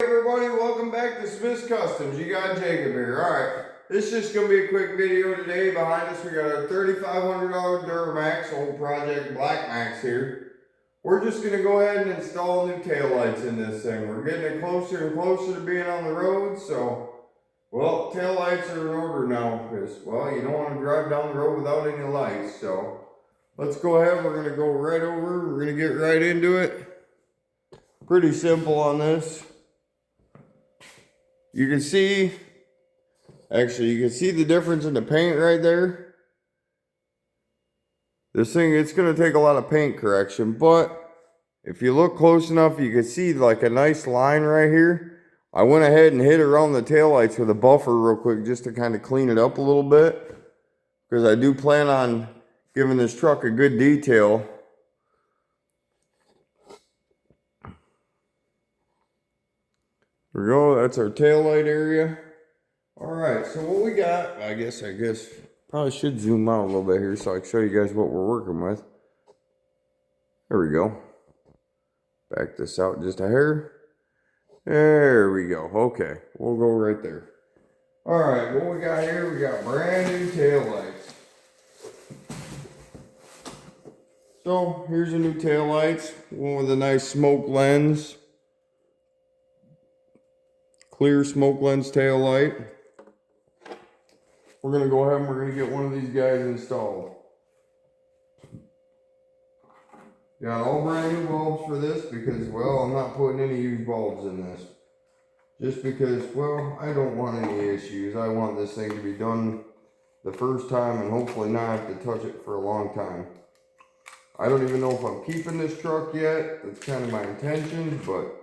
Everybody, welcome back to Smith's Customs. You got Jacob here. Alright, this is just going to be a quick video today. Behind us we got our $3,500 Duramax, old Project Black Max here. We're just going to go ahead and install new taillights in this thing. We're getting it closer and closer to being on the road, so, well, taillights are in order now because, well, you don't want to drive down the road without any lights, so let's go ahead. We're going to go right over. We're going to get right into it. Pretty simple on this. You can see, actually you can see the difference in the paint right there. This thing, it's going to take a lot of paint correction, but if you look close enough, you can see like a nice line right here. I went ahead and hit around the taillights with a buffer real quick just to kind of clean it up a little bit, because I do plan on giving this truck a good detail. There we go, that's our taillight area. Alright, so what we got, I guess probably should zoom out a little bit here so I can show you guys what we're working with. There we go. Back this out just a hair. There we go. Okay, we'll go right there. Alright, what we got here, we got brand new taillights. So, here's your new taillights. One with a nice smoke lens. Clear smoke lens taillight. We're going to go ahead and we're going to get one of these guys installed. Got all brand new bulbs for this because, well, I'm not putting any used bulbs in this. Just because, well, I don't want any issues. I want this thing to be done the first time and hopefully not have to touch it for a long time. I don't even know if I'm keeping this truck yet. That's kind of my intention, but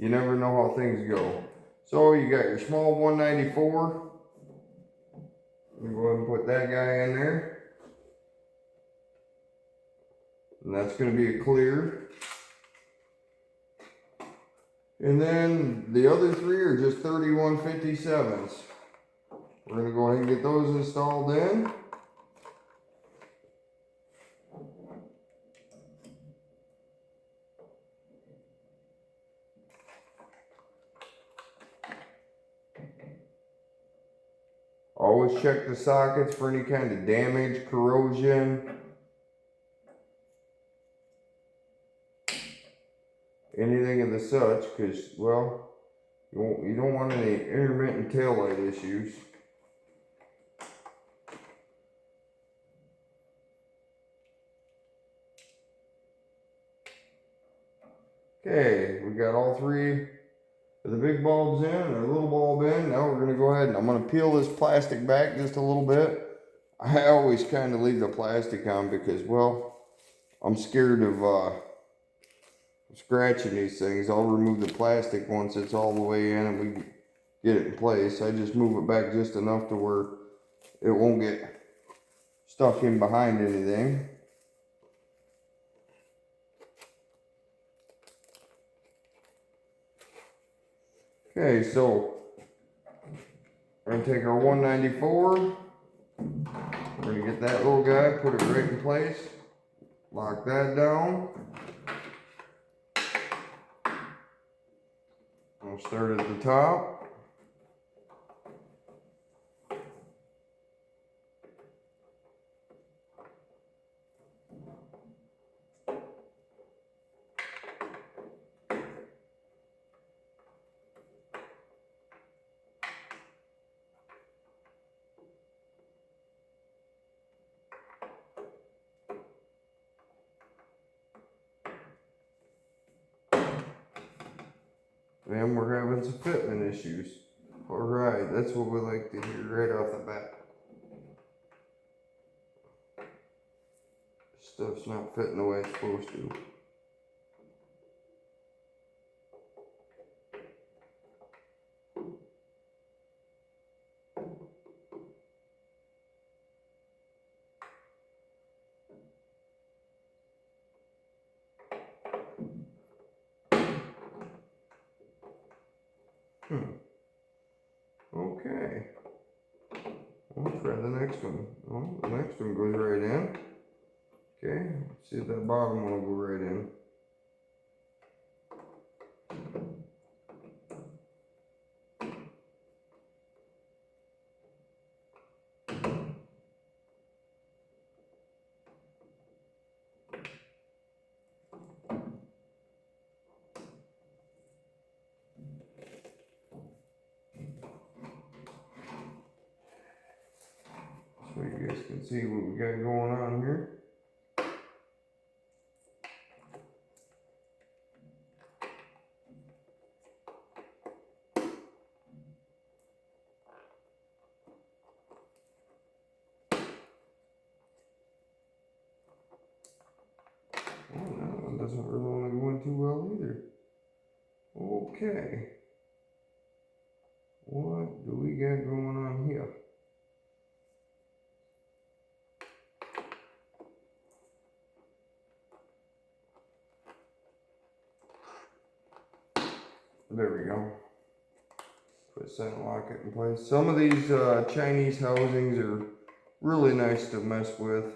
you never know how things go. So you got your small 194. I'm going to go ahead and put that guy in there. And that's going to be a clear. And then the other three are just 3157s. We're going to go ahead and get those installed in. Always check the sockets for any kind of damage, corrosion, anything of the such, because, well, you don't want any intermittent taillight issues. Okay, we got all three of the big bulbs in and a little bulb in. Now we're going to go ahead and I'm going to peel this plastic back just a little bit. I always kind of leave the plastic on because, well, I'm scared of scratching these things. I'll remove the plastic once it's all the way in and we get it in place. I just move it back just enough to where it won't get stuck in behind anything. Okay, so we're going to take our 194. We're going to get that little guy, put it right in place, lock that down. We'll start at the top. And we're having some fitment issues. Alright, that's what we like to hear right off the bat. Stuff's not fitting the way it's supposed to. Okay. Let's try the next one. Oh, the next one goes right in. Okay, let's see if that bottom one will go right in. you can see what we got going on here. Oh, that one doesn't really want to go in too well either. Okay. What do we got going on here? There we go. Put center lock it in place. Some of these Chinese housings are really nice to mess with.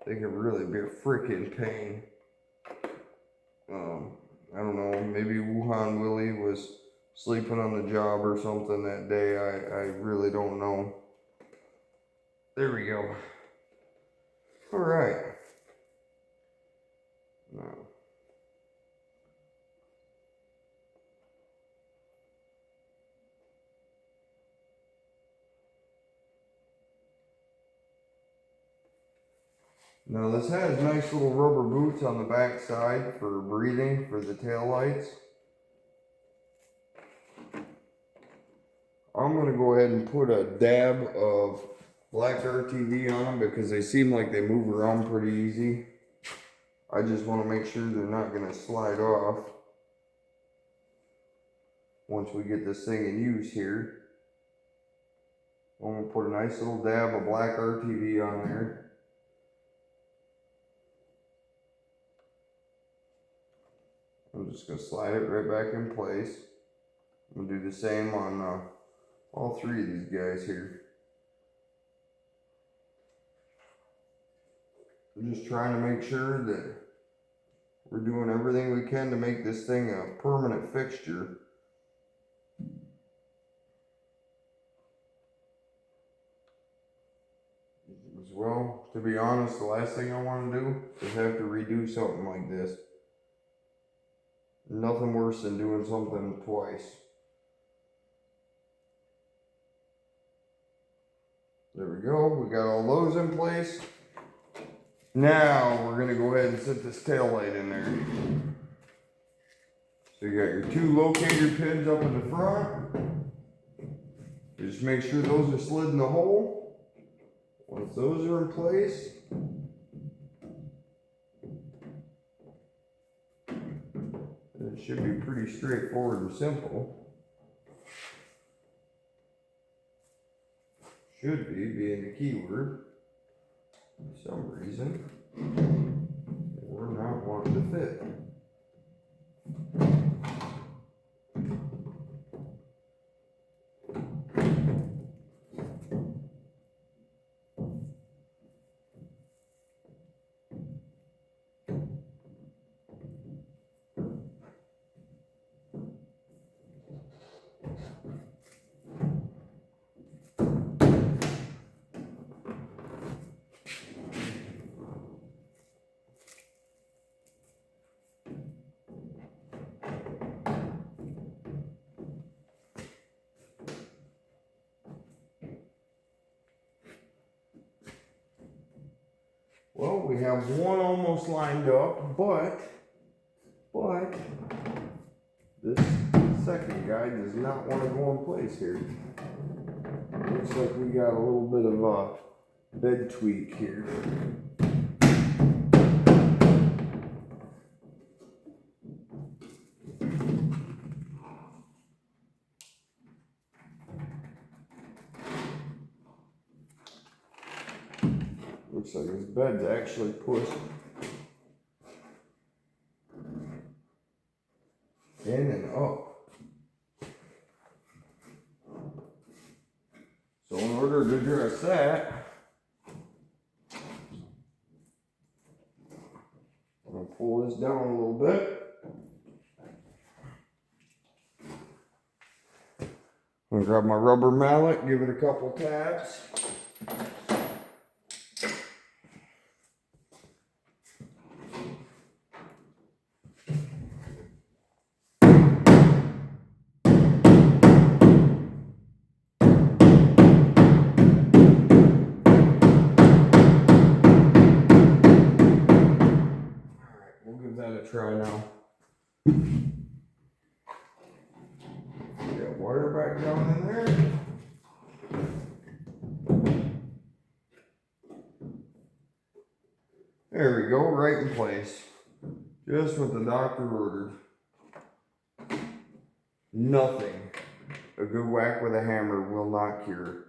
They can really be a freaking pain. I don't know, maybe Wuhan Willie was sleeping on the job or something that day. I really don't know. There we go. All right. Now this has nice little rubber boots on the back side for breathing for the tail lights. I'm going to go ahead and put a dab of black RTV on them because they seem like they move around pretty easy. I just want to make sure they're not going to slide off once we get this thing in use here. I'm going to put a nice little dab of black RTV on there. I'm just going to slide it right back in place. I'm going to do the same on all three of these guys here. I'm just trying to make sure that we're doing everything we can to make this thing a permanent fixture. As well, to be honest, the last thing I want to do is have to redo something like this. Nothing worse than doing something twice. There we go. We got all those in place. Now we're going to go ahead and set this tail light in there. So you got your two locator pins up in the front. Just make sure those are slid in the hole. Once those are in place, it should be pretty straightforward and simple. Should be, being the keyword. For some reason, we're not wanting to fit. Well, we have one almost lined up, but this second guy does not want to go in place here. Looks like we got a little bit of a bed tweak here. Looks like this bed's actually pushed in and up. So in order to address that, I'm going to pull this down a little bit. I'm going to grab my rubber mallet, give it a couple taps. to try now. Got wire back down in there. There we go, right in place. Just what the doctor ordered. Nothing a good whack with a hammer will not cure.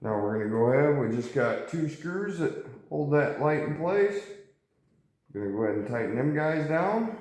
Now we're going to go ahead, we just got 2 screws that hold that light in place. Going to go ahead and tighten them guys down.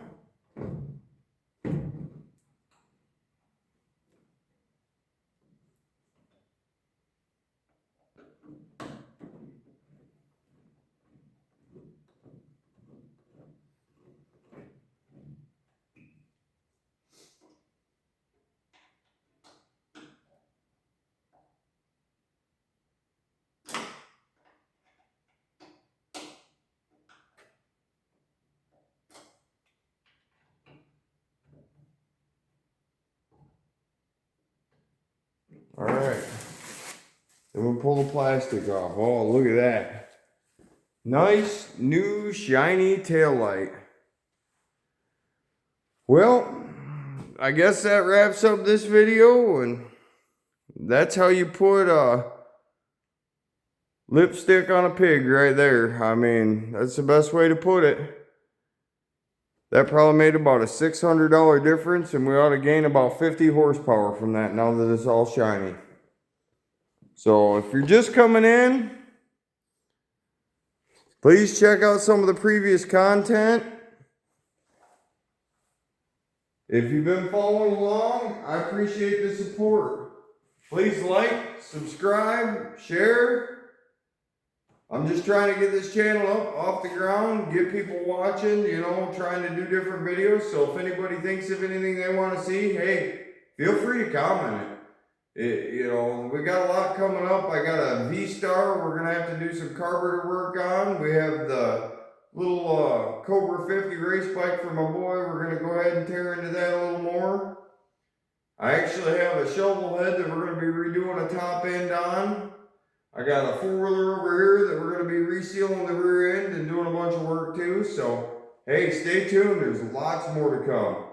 Alright, then we'll pull the plastic off. Oh, look at that. Nice, new, shiny taillight. Well, I guess that wraps up this video, and that's how you put lipstick on a pig right there. I mean, that's the best way to put it. That probably made about a $600 difference, and we ought to gain about 50 horsepower from that now that it's all shiny. So if you're just coming in, please check out some of the previous content. If you've been following along, I appreciate the support. Please like, subscribe, share. I'm just trying to get this channel up off the ground, get people watching, you know, trying to do different videos. So if anybody thinks of anything they want to see, hey, feel free to comment it. You know, we got a lot coming up. I got a V-Star we're going to have to do some carburetor work on. We have the little Cobra 50 race bike for my boy. We're going to go ahead and tear into that a little more. I actually have a shovel head that we're going to be redoing a top end on. I got a 4-wheeler over here that we're going to be resealing the rear end and doing a bunch of work too. So, hey, stay tuned. There's lots more to come.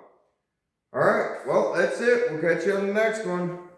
Alright, well, that's it. We'll catch you on the next one.